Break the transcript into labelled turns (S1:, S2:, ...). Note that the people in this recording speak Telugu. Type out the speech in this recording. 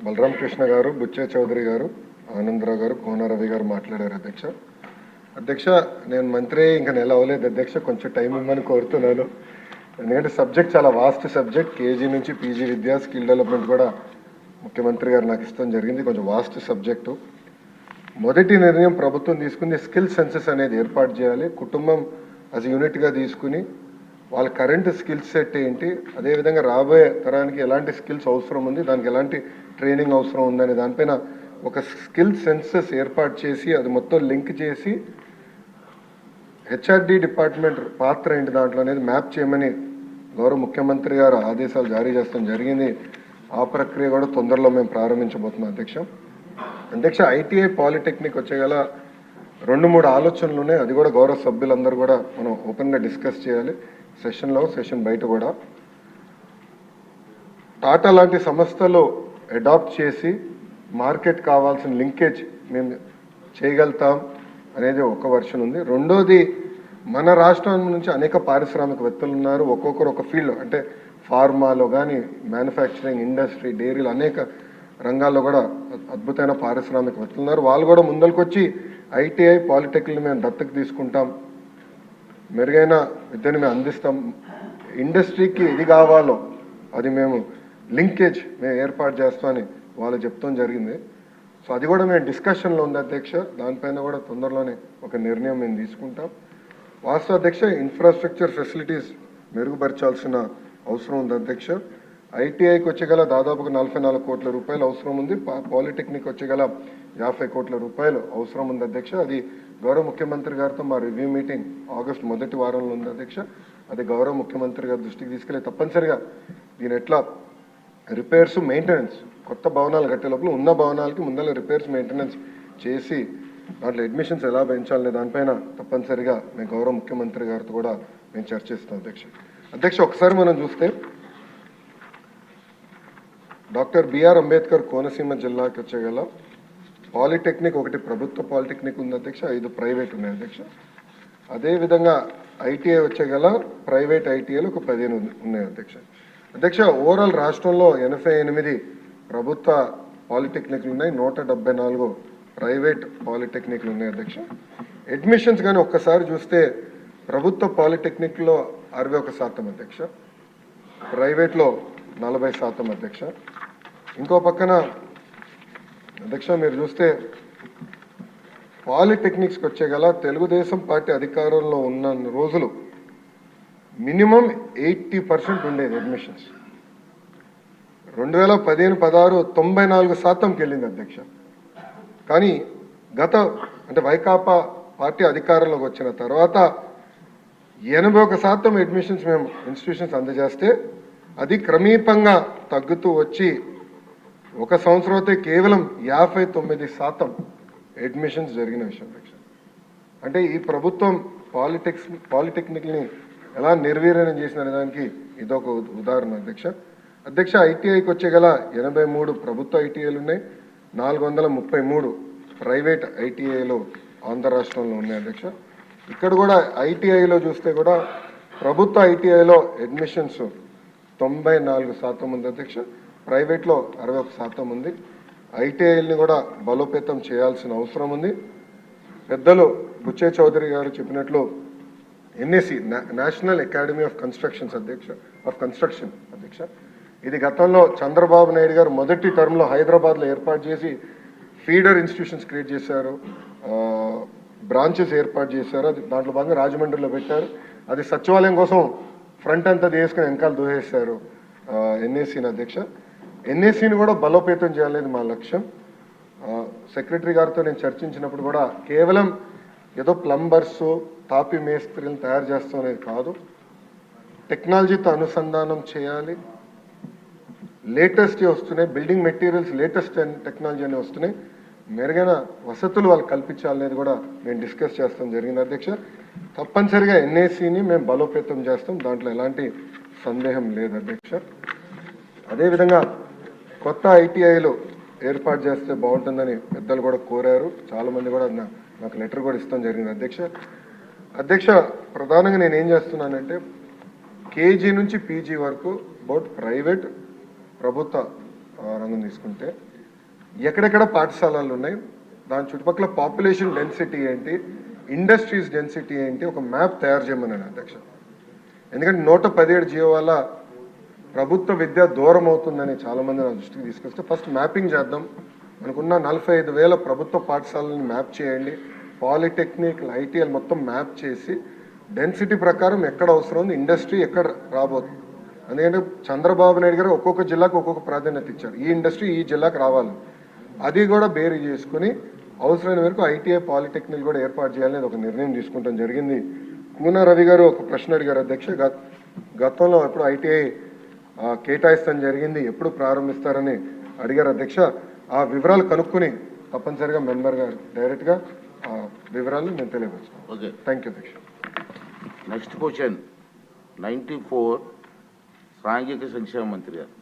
S1: బలరాం కృష్ణ గారు, బుచ్చే చౌదరి గారు, ఆనందరావు గారు, కోన రవి గారు మాట్లాడారు. అధ్యక్ష నేను మంత్రి ఇంకా నెల అవ్వలేదు అధ్యక్ష, కొంచెం టైం ఇవ్వమని కోరుతున్నాను. ఎందుకంటే సబ్జెక్ట్ చాలా వాస్ట్ సబ్జెక్ట్. కేజీ నుంచి పీజీ విద్య, స్కిల్ డెవలప్మెంట్ కూడా ముఖ్యమంత్రి గారు నాకు ఇష్టం జరిగింది. కొంచెం వాస్ట్ సబ్జెక్టు. మొదటి నిర్ణయం ప్రభుత్వం తీసుకుంది స్కిల్ సెన్సెస్ అనేది ఏర్పాటు చేయాలి. కుటుంబం యాజ్ యూనిట్గా తీసుకుని వాళ్ళ కరెంట్ స్కిల్ సెట్ ఏంటి, అదేవిధంగా రాబోయే తరానికి ఎలాంటి స్కిల్స్ అవసరం ఉంది, దానికి ఎలాంటి ట్రైనింగ్ అవసరం ఉందనే దానిపైన ఒక స్కిల్ సెన్సెస్ ఏర్పాటు చేసి అది మొత్తం లింక్ చేసి హెచ్ఆర్డి డిపార్ట్మెంట్ పాత్ర ఏంటి దాంట్లో అనేది మ్యాప్ చేయమని గౌరవ ముఖ్యమంత్రి గారు ఆదేశాలు జారీ చేస్తాం జరిగింది. ఆ ప్రక్రియ కూడా తొందరలో మేము ప్రారంభించబోతున్నాం అధ్యక్ష. ఐటీఐ పాలిటెక్నిక్ వచ్చేగల 2-3 ఆలోచనలు ఉన్నాయి. అది కూడా గౌరవ సభ్యులందరూ కూడా మనం ఓపెన్గా డిస్కస్ చేయాలి, సెషన్ బయట కూడా. టాటా లాంటి సంస్థలు అడాప్ట్ చేసి మార్కెట్ కావాల్సిన లింకేజ్ మేము చేయగలుగుతాం అనేది ఒక వర్షన్ ఉంది. రెండోది, మన రాష్ట్రం నుంచి అనేక పారిశ్రామికవేత్తలు ఉన్నారు. ఒక్కొక్కరు ఒక ఫీల్డ్, అంటే ఫార్మాలో కానీ, మ్యానుఫ్యాక్చరింగ్ ఇండస్ట్రీ, డైరీలు, అనేక రంగాల్లో కూడా అద్భుతమైన పారిశ్రామికవేత్తలు ఉన్నారు. వాళ్ళు కూడా ముందరికి వచ్చి ఐటీఐ పాలిటెక్నిక్ని మేము దత్తకు తీసుకుంటాం, మెరుగైన విద్యను మేము అందిస్తాం, ఇండస్ట్రీకి ఇది కావాలో అది మేము లింకేజ్ మేము ఏర్పాటు చేస్తామని వాళ్ళు చెప్తాం జరిగింది. సో అది కూడా మేము డిస్కషన్లో ఉంది అధ్యక్ష. దానిపైన కూడా తొందరలోనే ఒక నిర్ణయం మేము తీసుకుంటాం. వాస్తవ అధ్యక్ష, ఇన్ఫ్రాస్ట్రక్చర్ ఫెసిలిటీస్ మెరుగుపరచాల్సిన అవసరం ఉంది అధ్యక్ష. ఐటీఐకి వచ్చేగల దాదాపుగా 44 కోట్ల రూపాయలు అవసరం ఉంది. పాలిటెక్నిక్ వచ్చేగల 50 కోట్ల రూపాయలు అవసరం ఉంది అధ్యక్ష. అది గౌరవ ముఖ్యమంత్రి గారితో మా రివ్యూ మీటింగ్ ఆగస్టు మొదటి వారంలో ఉంది అధ్యక్ష. అది గౌరవ ముఖ్యమంత్రి గారి దృష్టికి తీసుకెళ్ళి తప్పనిసరిగా దీని ఎట్లా రిపేర్స్, మెయింటెనెన్స్, కొత్త భవనాలు కట్టే లోపల ఉన్న భవనాలకి ముందర రిపేర్స్, మెయింటెనెన్స్ చేసి దాంట్లో అడ్మిషన్స్ ఎలా పెంచాలనే దానిపైన తప్పనిసరిగా మేము గౌరవ ముఖ్యమంత్రి గారితో కూడా మేము చర్చిస్తాం అధ్యక్ష. ఒకసారి మనం చూస్తే డాక్టర్ బిఆర్ అంబేద్కర్ కోనసీమ జిల్లాకి వచ్చేగల పాలిటెక్నిక్ ఒకటి ప్రభుత్వ పాలిటెక్నిక్ ఉంది అధ్యక్ష, 5 ప్రైవేట్ ఉన్నాయి అధ్యక్ష. అదేవిధంగా ఐటీఐ వచ్చేగల ప్రైవేట్ ఐటీఐలు ఒక 15 ఉన్నాయి అధ్యక్ష. ఓవరాల్ రాష్ట్రంలో 88 ప్రభుత్వ పాలిటెక్నిక్లు ఉన్నాయి, 174 ప్రైవేట్ పాలిటెక్నిక్లు ఉన్నాయి అధ్యక్ష. అడ్మిషన్స్ కానీ ఒక్కసారి చూస్తే ప్రభుత్వ పాలిటెక్నిక్లో 61% అధ్యక్ష, ప్రైవేట్లో 40% అధ్యక్ష. ఇంకో పక్కన అధ్యక్ష మీరు చూస్తే పాలిటెక్నిక్స్కి వచ్చేగల తెలుగుదేశం పార్టీ అధికారంలో ఉన్న రోజులు మినిమం 80% ఉండేది అడ్మిషన్స్. 2015-16 94%కి వెళ్ళింది అధ్యక్ష. కానీ అంటే వైకాపా పార్టీ అధికారంలోకి వచ్చిన తర్వాత 81% అడ్మిషన్స్ మేము ఇన్స్టిట్యూషన్స్ అందజేస్తే అది క్రమీపంగా తగ్గుతూ వచ్చి ఒక సంవత్సరం అయితే కేవలం 59% అడ్మిషన్స్ జరిగిన విషయం అధ్యక్ష. అంటే ఈ ప్రభుత్వం పాలిటెక్నిక్ని ఎలా నిర్వీర్యం చేసిన దానికి ఇదొక ఉదాహరణ అధ్యక్ష. ఐటీఐకి వచ్చేగల 83 ప్రభుత్వ ఐటీఐలు ఉన్నాయి, 433 ప్రైవేట్ ఐటీఐలు ఆంధ్ర రాష్ట్రంలో ఉన్నాయి అధ్యక్ష. ఇక్కడ కూడా ఐటీఐలో చూస్తే కూడా ప్రభుత్వ ఐటీఐలో అడ్మిషన్స్ 94% ఉంది అధ్యక్ష, ప్రైవేట్లో 61% ఉంది. ఐటీఐల్ని కూడా బలోపేతం చేయాల్సిన అవసరం ఉంది. పెద్దలు బుచ్చే చౌదరి గారు చెప్పినట్లు NAC, national academy of construction అధ్యక్ష, ఇది గతంలో చంద్రబాబు నాయుడు గారు మొదటి టర్మ్లో హైదరాబాద్లో ఏర్పాటు చేసి ఫీడర్ ఇన్స్టిట్యూషన్స్ క్రియేట్ చేశారు, బ్రాంచెస్ ఏర్పాటు చేశారు. అది దాంట్లో భాగంగా రాజమండ్రిలో పెట్టారు. అది సచివాలయం కోసం ఫ్రంట్ అంతా తీసుకుని వెనకాల దూసేశారు ఎన్ఏసీని అధ్యక్ష. ఎన్ఏసీని కూడా బలోపేతం చేయాలనేది మా లక్ష్యం. సెక్రటరీ గారితో నేను చర్చించినప్పుడు కూడా కేవలం ఏదో ప్లంబర్స్, తాపి మేస్త్రీలను తయారు చేస్తాం అనేది కాదు, టెక్నాలజీతో అనుసంధానం చేయాలి. లేటెస్ట్ వస్తున్నాయి బిల్డింగ్ మెటీరియల్స్, లేటెస్ట్ టెక్నాలజీ అని వస్తున్నాయి, మెరుగైన వసతులు వాళ్ళు కల్పించాలనేది కూడా మేము డిస్కస్ చేస్తాం జరిగింది అధ్యక్ష. తప్పనిసరిగా ఎన్ఏసీని మేము బలోపేతం చేస్తాం, దాంట్లో ఎలాంటి సందేహం లేదు అధ్యక్ష. అదేవిధంగా కొత్త ఐటీఐలు ఏర్పాటు చేస్తే బాగుంటుందని పెద్దలు కూడా కోరారు, చాలామంది కూడా నాకు లెటర్ కూడా ఇస్తాం జరిగింది అధ్యక్ష. ప్రధానంగా నేను ఏం చేస్తున్నానంటే కేజీ నుంచి పీజీ వరకు బోత్ ప్రైవేట్ ప్రభుత్వ రంగం తీసుకుంటే ఎక్కడెక్కడ పాఠశాలలు ఉన్నాయి, దాని చుట్టుపక్కల పాపులేషన్ డెన్సిటీ ఏంటి, ఇండస్ట్రీస్ డెన్సిటీ ఏంటి, ఒక మ్యాప్ తయారు చేయమన్నాను అధ్యక్ష. ఎందుకంటే 117 జీవో వల్ల ప్రభుత్వ విద్య దూరం అవుతుందని చాలామంది నా దృష్టికి తీసుకొస్తే ఫస్ట్ మ్యాపింగ్ చేద్దాం. మనకున్న 45,000 ప్రభుత్వ పాఠశాలని మ్యాప్ చేయండి, పాలిటెక్నిక్ ఐటీఎల్ మొత్తం మ్యాప్ చేసి డెన్సిటీ ప్రకారం ఎక్కడ అవసరం ఉంది, ఇండస్ట్రీ ఎక్కడ రాబోతుంది. ఎందుకంటే చంద్రబాబు నాయుడు గారు ఒక్కొక్క జిల్లాకు ఒక్కొక్క ప్రాధాన్యత ఇచ్చారు, ఈ ఇండస్ట్రీ ఈ జిల్లాకు రావాలి, అది కూడా బేరీ చేసుకుని అవసరమైన వరకు ఐటీఐ పాలిటెక్నిక్ కూడా ఏర్పాటు చేయాలనేది ఒక నిర్ణయం తీసుకుంటాం జరిగింది. కూన రవి గారు ఒక ప్రశ్న అడిగారు అధ్యక్ష, గతంలో ఎప్పుడు ఐటీఐ కేటాయిస్తాం జరిగింది, ఎప్పుడు ప్రారంభిస్తారని అడిగారు అధ్యక్ష. ఆ వివరాలు కనుక్కుని తప్పనిసరిగా మెంబర్ గారు డైరెక్ట్గా వివరాలు నేను తెలియవచ్చు.
S2: ఓకే,
S1: థ్యాంక్ యూ అధ్యక్ష.
S2: నెక్స్ట్ క్వశ్చన్ 94 సాంఘిక సంక్షేమ మంత్రి గారు.